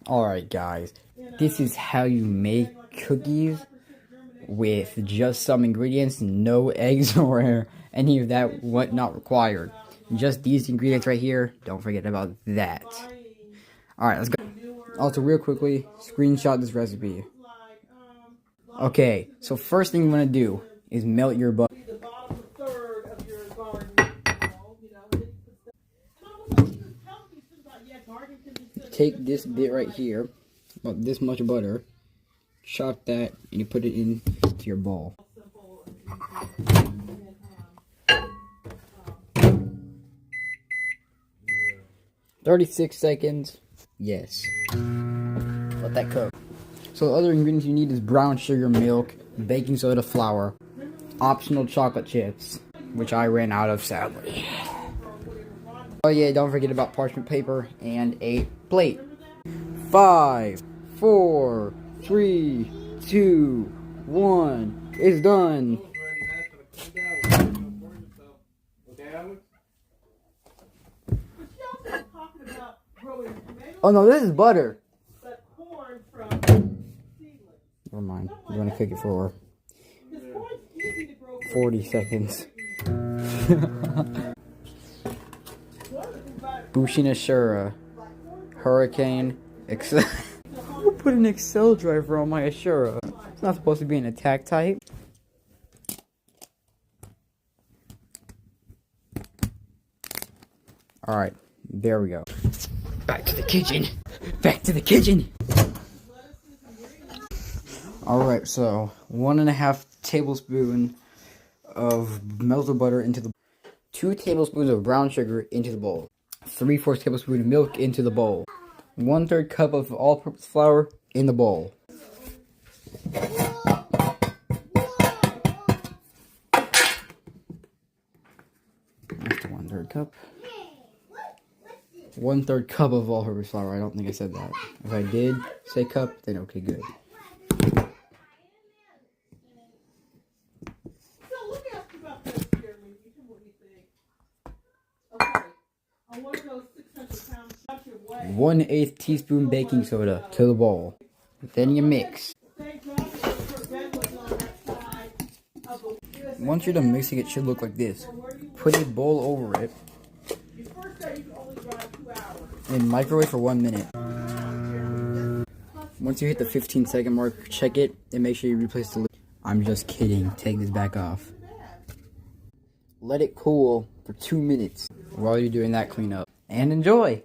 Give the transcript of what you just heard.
Alright guys, this is how you make cookies with just some ingredients, no eggs or any of that, what not required. Just these ingredients right here, don't forget about that. Alright, let's go. Also, real quickly, screenshot this recipe. Okay, so first thing you want to do is melt your butter. Take this bit right here, about this much butter, chop that, and you put it into your bowl. "36 seconds, yes. Let that cook. So the other ingredients you need is brown sugar, milk, baking soda, flour, optional chocolate chips, which I ran out of sadly. Oh yeah, don't forget about parchment paper and a plate. 5, 4, 3, 2, 1. It's done. Oh no, this is butter. Never mind. You want to cook it for 40 seconds. Bushin Ashura. Hurricane. Excel. Who put an Excel driver on my Ashura? It's not supposed to be an attack type. Alright, there we go. Back to the kitchen. Back to the kitchen. Alright, so 1.5 tablespoons of melted butter into the 2 tablespoons of brown sugar into the bowl. 3/4 tablespoon of milk into the bowl. 1/3 cup of all-purpose flour in the bowl. That's the 1/3 cup. 1/3 cup of all-purpose flour. I don't think I said that. If I did say cup, then okay, good. One 1/8 teaspoon baking soda to the bowl. Then you mix. Once you're done mixing, it should look like this. Put a bowl over it and microwave for 1 minute. Once you hit the 15-second mark, check it and make sure you replace the lid. I'm just kidding. Take this back off. Let it cool for 2 minutes while you're doing that cleanup. And enjoy!